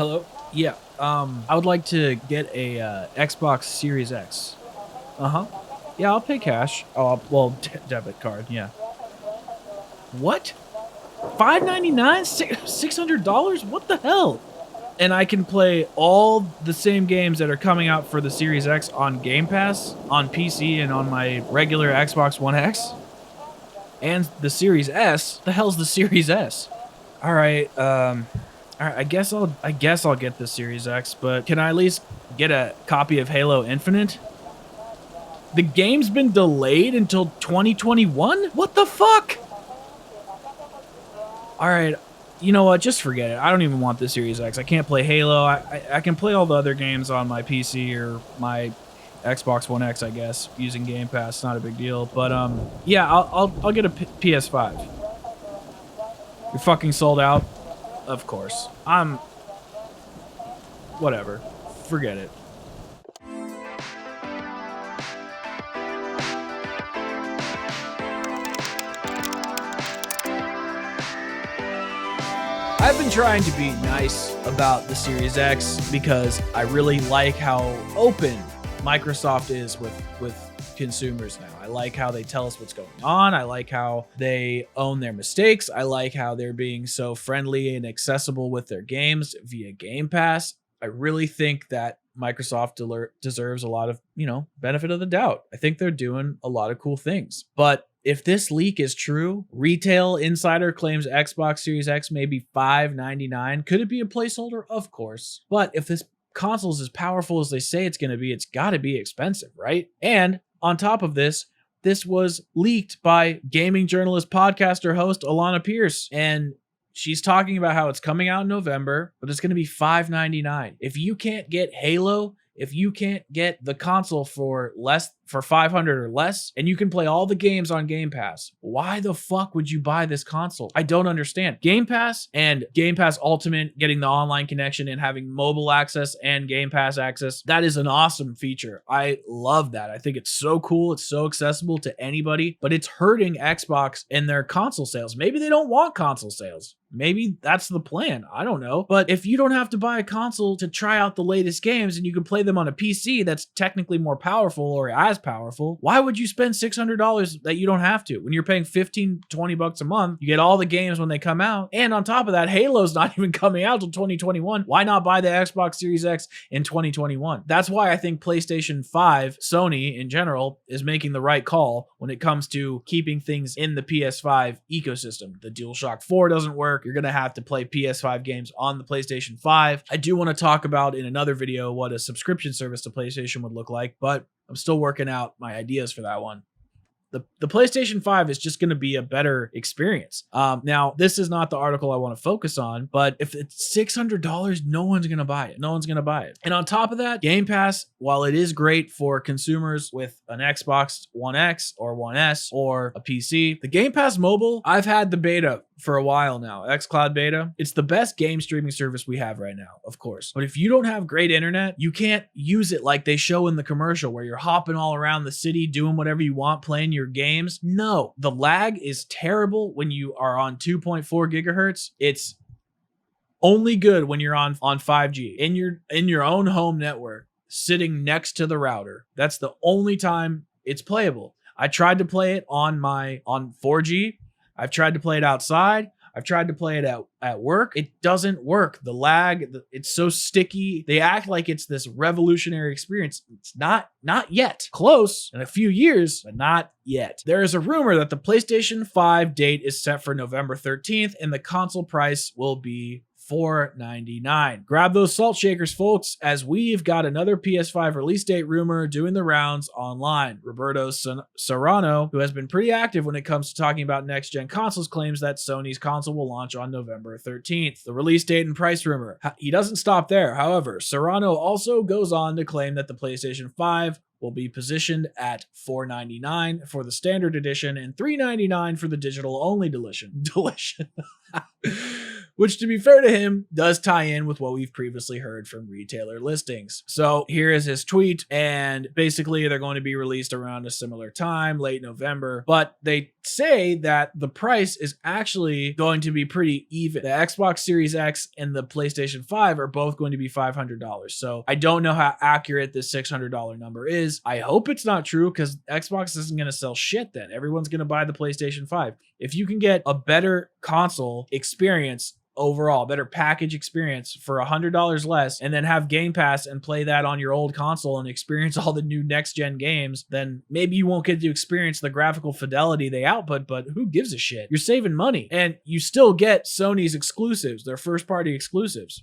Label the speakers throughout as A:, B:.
A: Hello? Yeah, I would like to get a Xbox Series X. Uh-huh. Yeah, I'll pay cash. Oh, well, debit card, yeah. What? $599? $600? What the hell? And I can play all the same games that are coming out for the Series X on Game Pass, on PC, and on my regular Xbox One X? And the Series S? The hell's the Series S? All right, all right, I guess I'll get the Series X, but can I at least get a copy of Halo Infinite? The game's been delayed until 2021? What the fuck? All right, you know what? Just forget it. I don't even want the Series X. I can't play Halo. I can play all the other games on my PC or my Xbox One X, I guess, using Game Pass. Not a big deal. But yeah, I'll get a PS5. You're fucking sold out. Of course. Whatever. Forget it. I've been trying to be nice about the Series X because I really like how open Microsoft is with consumers now. I like how they tell us what's going on. I like how they own their mistakes. I like how they're being so friendly and accessible with their games via Game Pass. I really think that Microsoft deserves a lot of, benefit of the doubt. I think they're doing a lot of cool things. But if this leak is true, Retail Insider claims Xbox Series X may be $599. Could it be a placeholder? Of course. But if this console is as powerful as they say it's going to be, it's got to be expensive, right? And on top of this, this was leaked by gaming journalist, podcaster, host Alana Pierce. And she's talking about how it's coming out in November, but it's going to be $599. If you can't get Halo, if you can't get the console for $500 or less, and you can play all the games on Game Pass, why the fuck would you buy this console? I don't understand. Game Pass and Game Pass Ultimate, getting the online connection and having mobile access and Game Pass access, that is an awesome feature. I love that. I think it's so cool. It's so accessible to anybody, but it's hurting Xbox and their console sales. Maybe they don't want console sales. Maybe that's the plan. I don't know. But if you don't have to buy a console to try out the latest games and you can play them on a PC that's technically more powerful or as powerful, why would you spend $600 that you don't have to? When you're paying $15-20 a month, you get all the games when they come out. And on top of that, Halo's not even coming out till 2021. Why not buy the Xbox Series X in 2021? That's why I think PlayStation 5, Sony in general, is making the right call when it comes to keeping things in the PS5 ecosystem. The DualShock 4 doesn't work. You're going to have to play PS5 games on the PlayStation 5. I do want to talk about in another video what a subscription service to PlayStation would look like, but I'm still working out my ideas for that one. The PlayStation 5 is just going to be a better experience. Now, this is not the article I want to focus on, but if it's $600, no one's going to buy it. No one's going to buy it. And on top of that, Game Pass, while it is great for consumers with an Xbox One X or One S or a PC, the Game Pass Mobile, I've had the beta for a while now, xCloud beta. It's the best game streaming service we have right now, of course. But if you don't have great internet, you can't use it like they show in the commercial where you're hopping all around the city, doing whatever you want, playing your games. No, the lag is terrible when you are on 2.4 gigahertz. It's only good when you're on 5G in your own home network, sitting next to the router. That's the only time it's playable. I tried to play it on 4G. I've tried to play it outside. I've tried to play it at work. It doesn't work. The lag, it's so sticky. They act like it's this revolutionary experience. It's not yet. Close in a few years, but not yet. There is a rumor that the PlayStation 5 date is set for November 13th, and the console price will be $499. Grab those salt shakers, folks, as we've got another PS5 release date rumor doing the rounds online. Roberto Serrano, who has been pretty active when it comes to talking about next-gen consoles, claims that Sony's console will launch on November 13th. The release date and price rumor. He doesn't stop there. However, Serrano also goes on to claim that the PlayStation 5 will be positioned at $499 for the standard edition and $399 for the digital-only edition. which, to be fair to him, does tie in with what we've previously heard from retailer listings. So here is his tweet, and basically they're going to be released around a similar time, late November, but they say that the price is actually going to be pretty even. The Xbox Series X and the PlayStation 5 are both going to be $500. So I don't know how accurate this $600 number is. I hope it's not true, because Xbox isn't going to sell shit then. Everyone's going to buy the PlayStation 5. If you can get a better console experience overall, better package experience for $100 less, and then have Game Pass and play that on your old console and experience all the new next gen games, then maybe you won't get to experience the graphical fidelity they output, but who gives a shit? You're saving money, and you still get Sony's exclusives, their first party exclusives.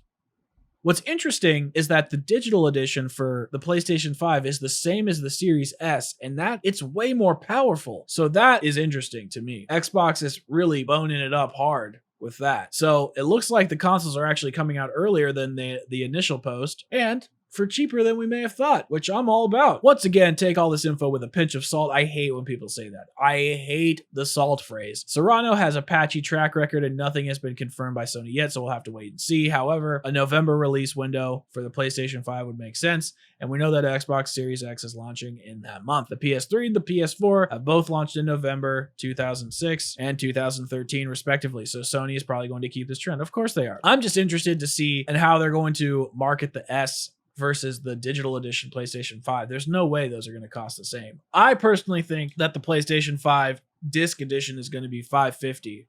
A: What's interesting is that the digital edition for the PlayStation 5 is the same as the Series S, and that it's way more powerful. So that is interesting to me. Xbox is really boning it up hard with that. So it looks like the consoles are actually coming out earlier than the initial post, and for cheaper than we may have thought, which I'm all about. Once again, take all this info with a pinch of salt. I hate when people say that. I hate the salt phrase. Serrano has a patchy track record and nothing has been confirmed by Sony yet, so we'll have to wait and see. However, a November release window for the PlayStation 5 would make sense, and we know that Xbox Series X is launching in that month. The PS3 and the PS4 have both launched in November 2006 and 2013 respectively, so Sony is probably going to keep this trend. Of course they are. I'm just interested to see and how they're going to market the S versus the digital edition PlayStation 5. There's no way those are going to cost the same. I personally think that the PlayStation 5 disc edition is going to be $550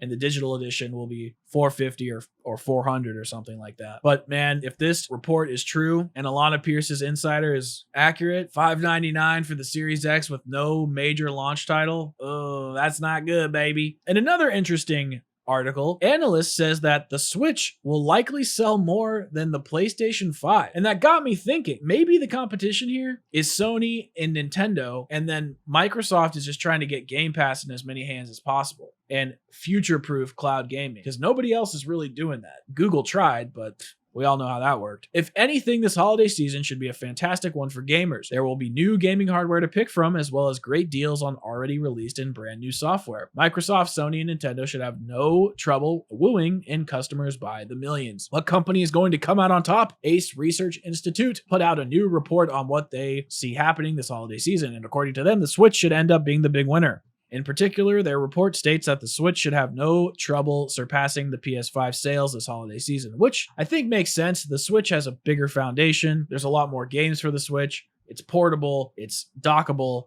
A: and the digital edition will be $450 or $400 or something like that. But man, if this report is true and Alana Pierce's insider is accurate, $599 for the Series X with no major launch title. Oh, that's not good, baby. And another interesting article, analyst says that the Switch will likely sell more than the PlayStation 5. And that got me thinking, maybe the competition here is Sony and Nintendo, and then Microsoft is just trying to get Game Pass in as many hands as possible and future-proof cloud gaming, because nobody else is really doing that. Google tried, but we all know how that worked. If anything, this holiday season should be a fantastic one for gamers. There will be new gaming hardware to pick from, as well as great deals on already released and brand new software. Microsoft, Sony, and Nintendo should have no trouble wooing in customers by the millions. What company is going to come out on top? Ace Research Institute put out a new report on what they see happening this holiday season, and according to them, the Switch should end up being the big winner. In particular, their report states that the Switch should have no trouble surpassing the PS5 sales this holiday season, which I think makes sense. The Switch has a bigger foundation. There's a lot more games for the Switch. It's portable. It's dockable.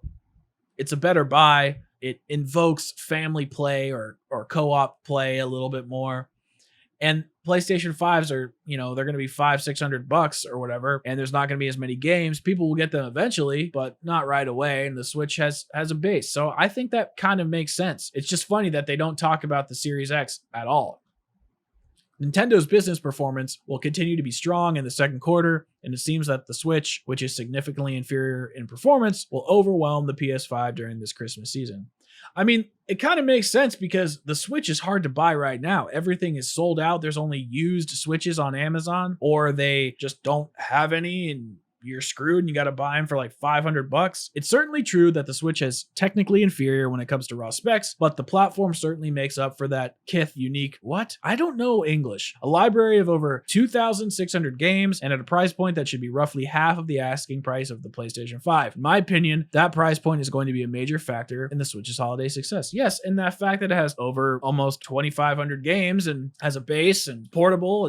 A: It's a better buy. It invokes family play or co-op play a little bit more. And PlayStation 5s are, they're going to be $500-$600 or whatever, and there's not going to be as many games. People will get them eventually, but not right away. And the Switch has a base. So I think that kind of makes sense. It's just funny that they don't talk about the Series X at all. Nintendo's business performance will continue to be strong in the second quarter, and it seems that the Switch, which is significantly inferior in performance, will overwhelm the PS5 during this Christmas season. I mean, it kind of makes sense because the Switch is hard to buy right now. Everything is sold out. There's only used Switches on Amazon, or they just don't have any and you're screwed and you got to buy them for like $500. It's certainly true that the Switch is technically inferior when it comes to raw specs, but the platform certainly makes up for that Kith unique, I don't know English, a library of over 2,600 games and at a price point that should be roughly half of the asking price of the PlayStation 5. In my opinion, that price point is going to be a major factor in the Switch's holiday success. Yes, and that fact that it has over almost 2,500 games and has a base and portable,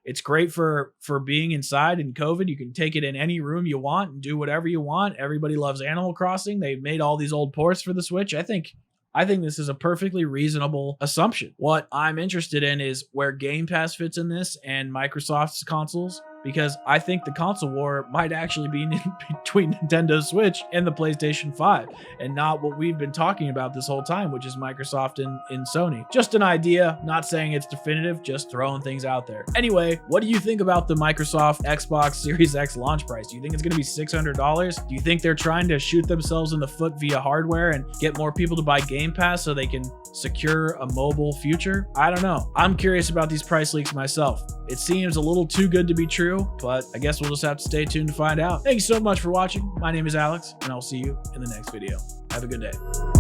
A: it's great for being inside in COVID. You can take it in any room you want and do whatever you want. Everybody loves Animal Crossing. They've made all these old ports for the Switch. I think this is a perfectly reasonable assumption. What I'm interested in is where Game Pass fits in this and Microsoft's consoles, because I think the console war might actually be between Nintendo Switch and the PlayStation 5 and not what we've been talking about this whole time, which is Microsoft and Sony. Just an idea, not saying it's definitive, just throwing things out there. Anyway, what do you think about the Microsoft Xbox Series X launch price? Do you think it's going to be $600? Do you think they're trying to shoot themselves in the foot via hardware and get more people to buy Game Pass so they can secure a mobile future? I don't know. I'm curious about these price leaks myself. It seems a little too good to be true, but I guess we'll just have to stay tuned to find out. Thank you so much for watching. My name is Alex, and I'll see you in the next video. Have a good day.